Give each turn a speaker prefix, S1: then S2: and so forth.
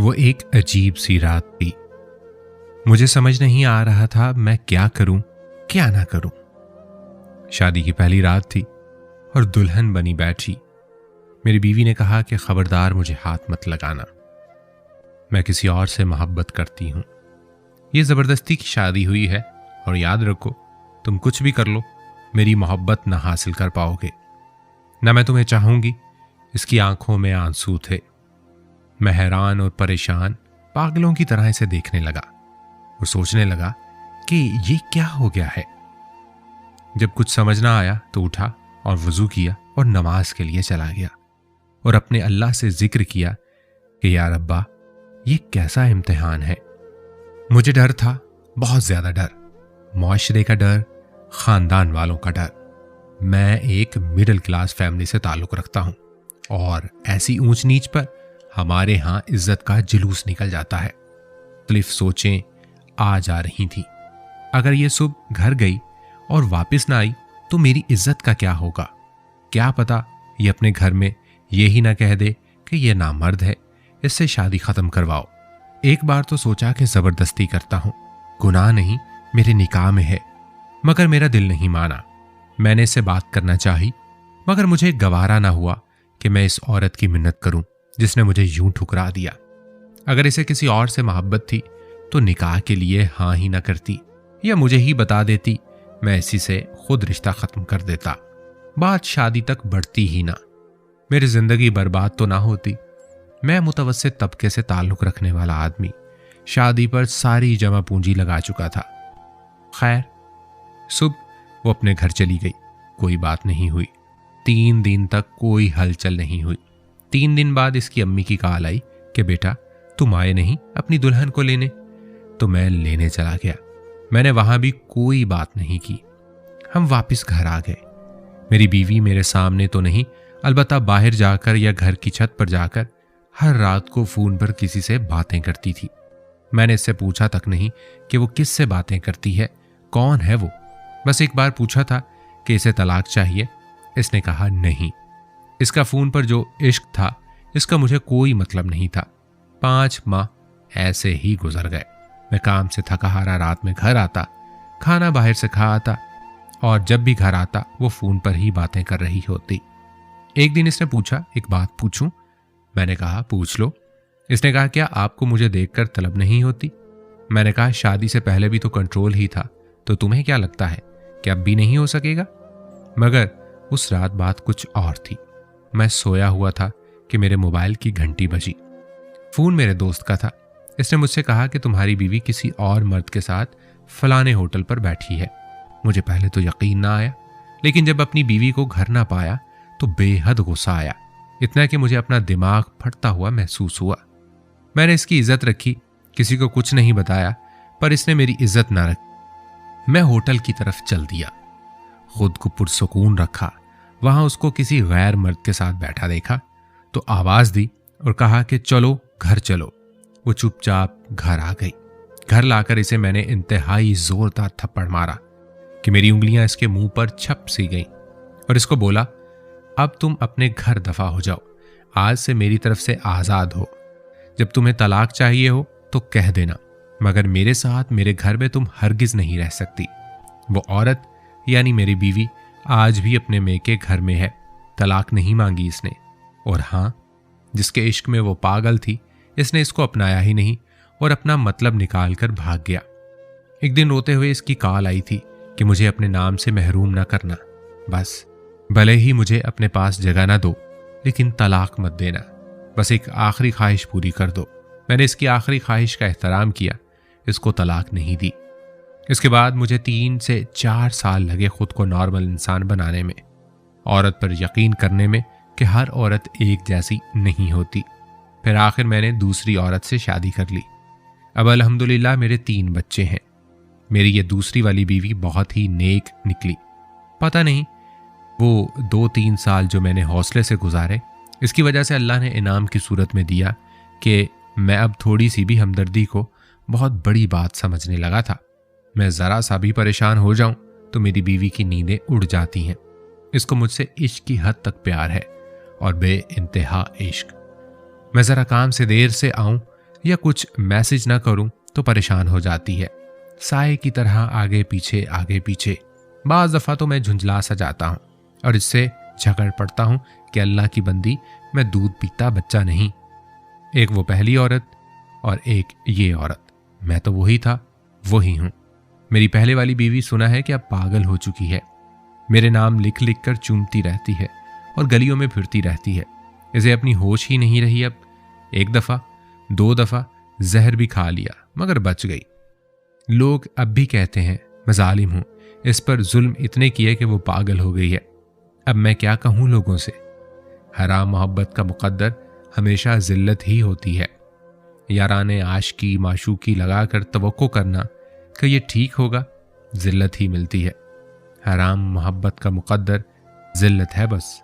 S1: वो एक अजीब सी रात थी। मुझे समझ नहीं आ रहा था मैं क्या करूं, क्या ना करूं। शादी की पहली रात थी और दुल्हन बनी बैठी। मेरी बीवी ने कहा कि खबरदार मुझे हाथ मत लगाना, मैं किसी और से मोहब्बत करती हूं। ये जबरदस्ती की शादी हुई है और याद रखो, तुम कुछ भी कर लो, मेरी मोहब्बत ना हासिल कर पाओगे, ना मैं तुम्हें चाहूंगी। इसकी आंखों में आंसू थे। मैं हैरान और परेशान पागलों की तरह इसे देखने लगा और सोचने लगा कि ये क्या हो गया है। जब कुछ समझ ना आया तो उठा और वजू किया और नमाज के लिए चला गया और अपने अल्लाह से जिक्र किया कि या रब्बा, ये कैसा इम्तिहान है। मुझे डर था, बहुत ज्यादा डर, मुआशरे का डर, खानदान वालों का डर। मैं एक मिडिल क्लास फैमिली से ताल्लुक रखता हूं और ऐसी ऊंच नीच पर हमारे यहां इज्जत का जुलूस निकल जाता है। मुख्तलिफ सोचें आ जा रही थी। अगर ये सुबह घर गई और वापस ना आई तो मेरी इज्जत का क्या होगा। क्या पता ये अपने घर में यही ना कह दे कि ये नामर्द है, इससे शादी खत्म करवाओ। एक बार तो सोचा कि जबरदस्ती करता हूं, गुनाह नहीं, मेरे निकाह में है, मगर मेरा दिल नहीं माना। मैंने इससे बात करना चाही, मगर मुझे गवारा ना हुआ कि मैं इस औरत की मिन्नत करूं जिसने मुझे यूं ठुकरा दिया। अगर इसे किसी और से मोहब्बत थी तो निकाह के लिए हाँ ही ना करती या मुझे ही बता देती, मैं इसी से खुद रिश्ता खत्म कर देता। बात शादी तक बढ़ती ही ना, मेरी जिंदगी बर्बाद तो ना होती। मैं मुतवस्सित तबके से ताल्लुक रखने वाला आदमी शादी पर सारी जमा पूंजी लगा चुका था। खैर, सुबह वो अपने घर चली गई, कोई बात नहीं हुई। 3 दिन तक कोई हलचल नहीं हुई। 3 दिन बाद इसकी अम्मी की कॉल आई कि बेटा तुम आए नहीं अपनी दुल्हन को लेने। तो मैं लेने चला गया। मैंने वहां भी कोई बात नहीं की। हम वापस घर आ गए। मेरी बीवी मेरे सामने तो नहीं, अलबत्ता बाहर जाकर या घर की छत पर जाकर हर रात को फोन पर किसी से बातें करती थी। मैंने इससे पूछा तक नहीं कि वो किससे बातें करती है, कौन है वो। बस एक बार पूछा था कि इसे तलाक चाहिए। इसने कहा नहीं। इसका फोन पर जो इश्क था इसका मुझे कोई मतलब नहीं था। 5 माह ऐसे ही गुजर गए। मैं काम से थका हारा रात में घर आता, खाना बाहर से खा आता और जब भी घर आता वो फोन पर ही बातें कर रही होती। एक दिन इसने पूछा, एक बात पूछूं? मैंने कहा पूछ लो। इसने कहा क्या आपको मुझे देखकर तलब नहीं होती? मैंने कहा शादी से पहले भी तो कंट्रोल ही था, तो तुम्हें क्या लगता है कि अब भी नहीं हो सकेगा? मगर उस रात बात कुछ और थी। मैं सोया हुआ था कि मेरे मोबाइल की घंटी बजी। फोन मेरे दोस्त का था। इसने मुझसे कहा कि तुम्हारी बीवी किसी और मर्द के साथ फलाने होटल पर बैठी है। मुझे पहले तो यकीन ना आया, लेकिन जब अपनी बीवी को घर ना पाया तो बेहद गुस्सा आया। इतना कि मुझे अपना दिमाग फटता हुआ महसूस हुआ। मैंने इसकी इज्जत रखी, किसी को कुछ नहीं बताया, पर इसने मेरी इज्जत ना रखी। मैं होटल की तरफ चल दिया, खुद को पुरसुकून रखा। वहां उसको किसी गैर मर्द के साथ बैठा देखा तो आवाज दी और कहा कि चलो घर चलो। वो चुपचाप घर आ गई। घर लाकर इसे मैंने इंतहाई जोरदार थप्पड़ मारा कि मेरी उंगलियां इसके मुंह पर छप सी गईं और इसको बोला, अब तुम अपने घर दफा हो जाओ, आज से मेरी तरफ से आजाद हो। जब तुम्हें तलाक चाहिए हो तो कह देना, मगर मेरे साथ मेरे घर में तुम हरगिज नहीं रह सकती। वो औरत यानी मेरी बीवी आज भी अपने मेके घर में है। तलाक नहीं मांगी इसने। और हाँ, जिसके इश्क में वो पागल थी, इसने इसको अपनाया ही नहीं और अपना मतलब निकाल कर भाग गया। एक दिन रोते हुए इसकी कॉल आई थी कि मुझे अपने नाम से महरूम ना करना, बस भले ही मुझे अपने पास जगह ना दो, लेकिन तलाक मत देना, बस एक आखिरी ख्वाहिश पूरी कर दो। मैंने इसकी आखिरी ख्वाहिश का एहतराम किया, इसको तलाक नहीं दी। इसके बाद मुझे 3 से 4 साल लगे खुद को नॉर्मल इंसान बनाने में, औरत पर यकीन करने में कि हर औरत एक जैसी नहीं होती। फिर आखिर मैंने दूसरी औरत से शादी कर ली। अब अल्हम्दुलिल्लाह मेरे 3 बच्चे हैं। मेरी ये दूसरी वाली बीवी बहुत ही नेक निकली। पता नहीं वो 2-3 साल जो मैंने हौसले से गुजारे, इसकी वजह से अल्लाह ने इनाम की सूरत में दिया कि मैं अब थोड़ी सी भी हमदर्दी को बहुत बड़ी बात समझने लगा था। मैं ज़रा सा भी परेशान हो जाऊं तो मेरी बीवी की नींदें उड़ जाती हैं। इसको मुझसे इश्क की हद तक प्यार है और बे इंतहा इश्क। मैं ज़रा काम से देर से आऊं, या कुछ मैसेज ना करूं तो परेशान हो जाती है, साए की तरह आगे पीछे। बाज दफा तो मैं झुंझला सा जाता हूं और इससे झगड़ पड़ता हूं कि अल्लाह की बंदी, मैं दूध पीता बच्चा नहीं। एक वो पहली औरत और एक ये औरत, मैं तो वही था, वही हूं। मेरी पहले वाली बीवी सुना है कि अब पागल हो चुकी है, मेरे नाम लिख लिख कर चूमती रहती है और गलियों में फिरती रहती है। इसे अपनी होश ही नहीं रही अब। एक दफा 2 दफा जहर भी खा लिया मगर बच गई। लोग अब भी कहते हैं मैं जालिम हूं, इस पर जुल्म इतने किए कि वो पागल हो गई है। अब मैं क्या कहूं लोगों से। हराम मोहब्बत का मुकद्दर हमेशा जिल्लत ही होती है। याराने आशिकी माशूकी लगाकर तवक्को करना कि ये ठीक होगा, जिल्लत ही मिलती है। हराम मोहब्बत का मुकद्दर जिल्लत है बस।